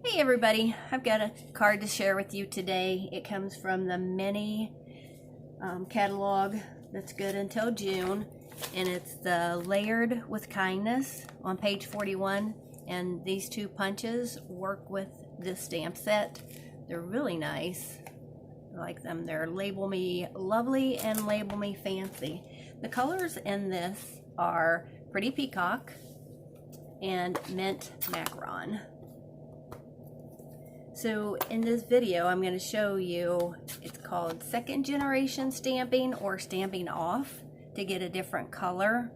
Hey everybody, I've got a card to share with you today. It comes from the mini catalog that's good until June, and it's the Layered with Kindness on page 41, and these two punches work with this stamp set. They're really nice. I like them. They're Label Me Lovely and Label Me Fancy. The colors in this are Pretty Peacock and Mint Macaron. So in this video, I'm going to show you, it's called second generation stamping or stamping off to get a different color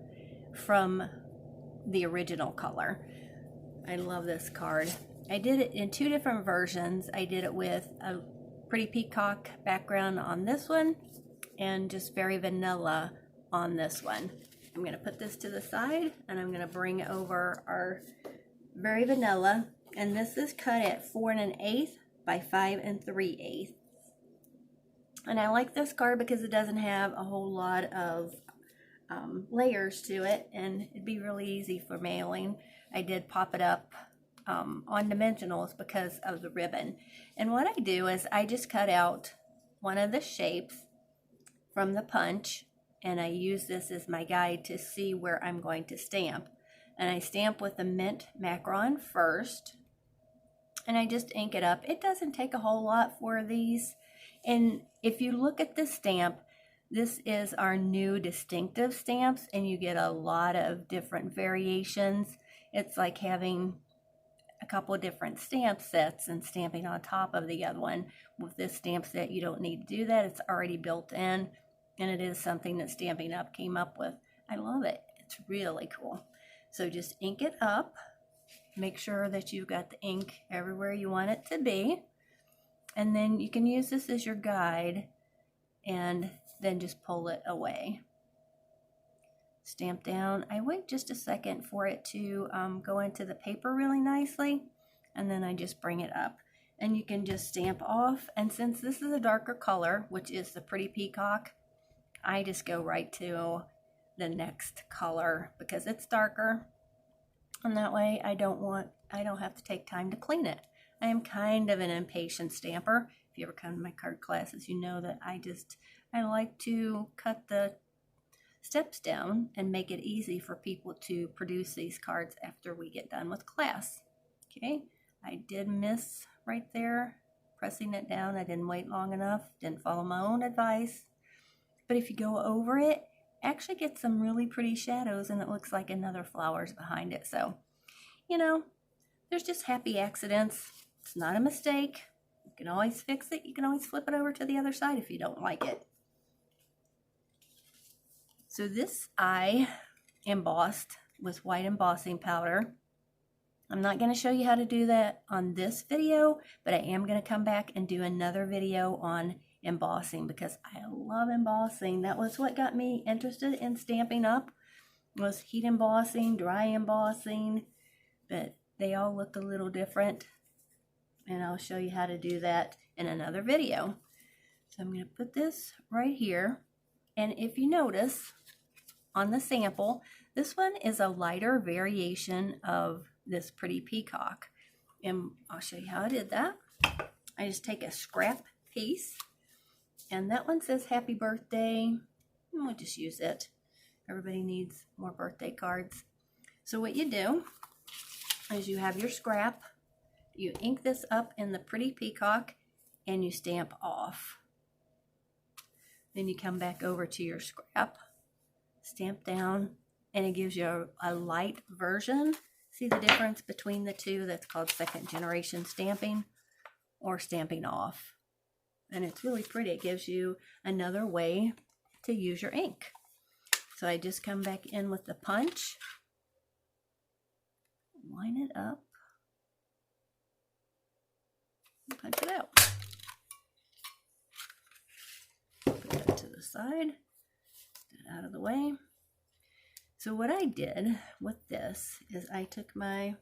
from the original color. I love this card. I did it in two different versions. I did it with a Pretty Peacock background on this one and just very vanilla on this one. I'm going to put this to the side and I'm going to bring over our very vanilla. And this is cut at 4 1/8 by 5 3/8. And I like this card because it doesn't have a whole lot of layers to it, and it'd be really easy for mailing. I did pop it up on dimensionals because of the ribbon. And what I do is I just cut out one of the shapes from the punch, and I use this as my guide to see where I'm going to stamp. And I stamp with the Mint Macaron first, and I just ink it up. It doesn't take a whole lot for these. And if you look at this stamp, this is our new distinctive stamps, and you get a lot of different variations. It's like having a couple of different stamp sets and stamping on top of the other one. With this stamp set, you don't need to do that. It's already built in, and it is something that Stampin' Up came up with. I love it. It's really cool. So just ink it up. Make sure that you've got the ink everywhere you want it to be. And then you can use this as your guide and then just pull it away. Stamp down. I wait just a second for it to go into the paper really nicely, and then I just bring it up. And you can just stamp off. And since this is a darker color, which is the Pretty Peacock, I just go right to the next color because it's darker, and that way I don't have to take time to clean it. I am kind of an impatient stamper. If you ever come to my card classes, you know that I like to cut the steps down and make it easy for people to produce these cards after we get done with class. Okay, I did miss right there pressing it down. I didn't wait long enough, didn't follow my own advice. But if you go over it, actually get some really pretty shadows, and it looks like another flower's behind it. So, you know, there's just happy accidents. It's not a mistake. You can always fix it. You can always flip it over to the other side if you don't like it. So this I embossed with white embossing powder. I'm not going to show you how to do that on this video, but I am going to come back and do another video on embossing because I love embossing. That was what got me interested in Stampin' Up, was heat embossing, dry embossing, but they all looked a little different, and I'll show you how to do that in another video. So I'm going to put this right here, and if you notice on the sample, this one is a lighter variation of this Pretty Peacock, and I'll show you how I did that. I just take a scrap piece, and that one says happy birthday, and we'll just use it. Everybody needs more birthday cards. So what you do is you have your scrap, you ink this up in the Pretty Peacock, and you stamp off. Then you come back over to your scrap, stamp down, and it gives you a light version. See the difference between the two? That's called second generation stamping or stamping off. And it's really pretty. It gives you another way to use your ink. So I just come back in with the punch, line it up, and punch it out. Put that to the side, get it out of the way. So what I did with this is I took my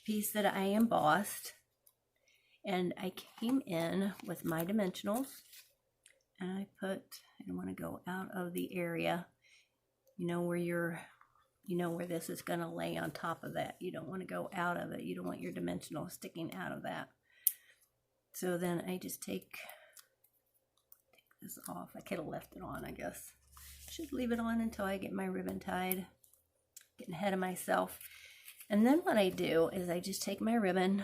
piece that I embossed, and I came in with my dimensionals, and I want to go out of the area, you know, where your you know where this is going to lay on top of that. You don't want to go out of it. You don't want your dimensional sticking out of that. So then I just take this off. I could have left it on, I guess. Should leave it on until I get my ribbon tied. Getting ahead of myself. And then what I do is I just take my ribbon,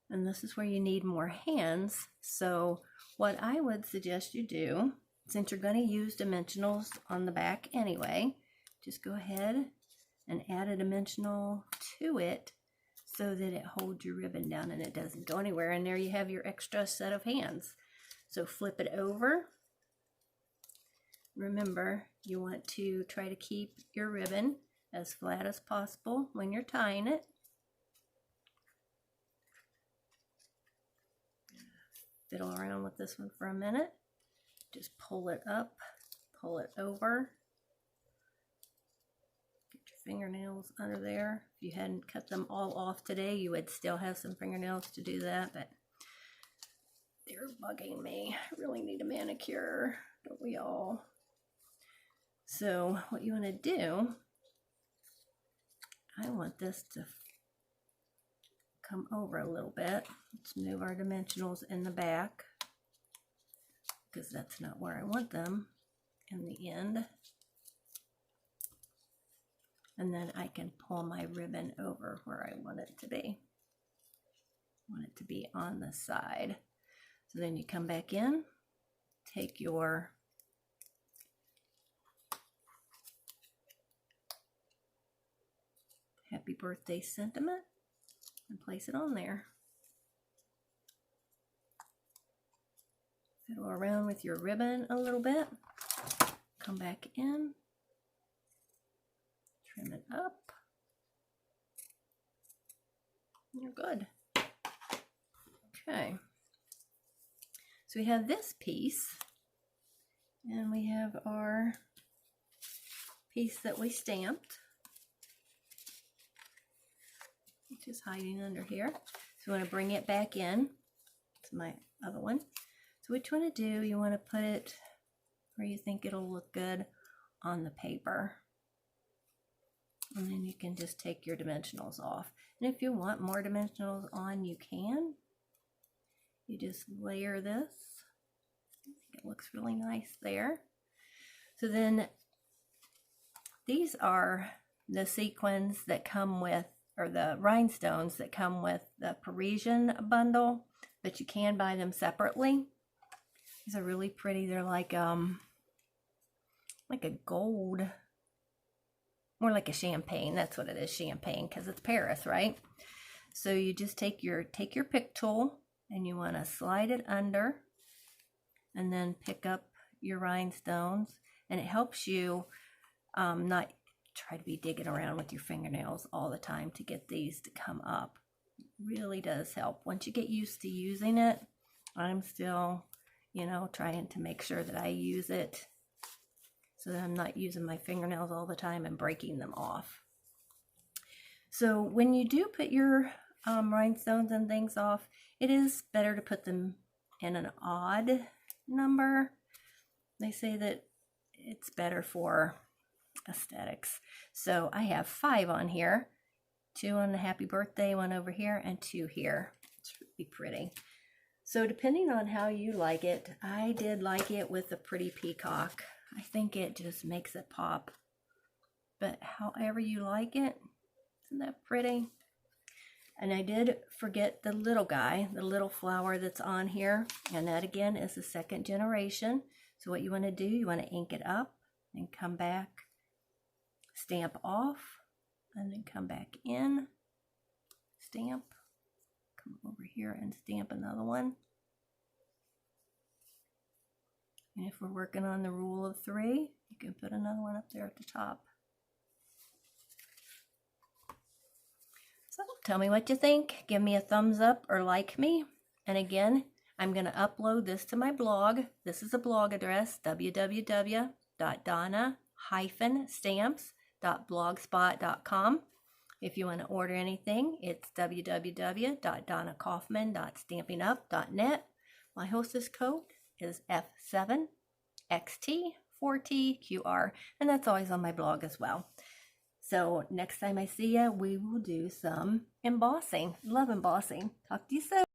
and this is where you need more hands. So what I would suggest you do, since you're going to use dimensionals on the back anyway, just go ahead and add a dimensional to it so that it holds your ribbon down and it doesn't go anywhere. And there you have your extra set of hands. So flip it over. Remember, you want to try to keep your ribbon as flat as possible when you're tying it. Fiddle around with this one for a minute. Just pull it up, pull it over. Get your fingernails under there. If you hadn't cut them all off today, you would still have some fingernails to do that, but they're bugging me. I really need a manicure, don't we all? So what you want to do, I want this to come over a little bit. Let's move our dimensionals in the back because that's not where I want them in the end. And then I can pull my ribbon over where I want it to be. I want it to be on the side. So then you come back in, take your happy birthday sentiment and place it on there. Fiddle around with your ribbon a little bit. Come back in. Trim it up. You're good. Okay. So we have this piece. And we have our piece that we stamped, which is hiding under here. So you want to bring it back in. It's my other one. So what you want to do, you want to put it where you think it'll look good on the paper. And then you can just take your dimensionals off. And if you want more dimensionals on, you can. You just layer this. I think it looks really nice there. So then these are the sequins that come with, or the rhinestones that come with the Parisian bundle, but you can buy them separately. These are really pretty. They're like a gold, more like a champagne. That's what it is, champagne, because it's Paris, right? So you just take your pick tool and you want to slide it under and then pick up your rhinestones, and it helps you not try to be digging around with your fingernails all the time to get these to come up. It really does help. Once you get used to using it, I'm still, you know, trying to make sure that I use it so that I'm not using my fingernails all the time and breaking them off. So when you do put your rhinestones and things off, it is better to put them in an odd number. They say that it's better for aesthetics. So I have 5 on here, 2 on the happy birthday, 1 over here, and 2 here. It's really pretty. So depending on how you like it, I did like it with a pretty peacock. I think it just makes it pop. But however you like it, isn't that pretty? And I did forget the little guy, the little flower that's on here. And that again is the 2nd generation. So what you want to do, you want to ink it up and come back, stamp off, and then come back in, stamp, come over here and stamp another one. And if we're working on the rule of 3, you can put another one up there at the top. So tell me what you think. Give me a thumbs up or like me. And again, I'm going to upload this to my blog. This is a blog address, www.donna-stamps.blogspot.com. If you want to order anything, it's www.donnakaufman.stampinup.net. My hostess code is F7, XT, 4T, QR, and that's always on my blog as well. So next time I see you, we will do some embossing. Love embossing. Talk to you soon.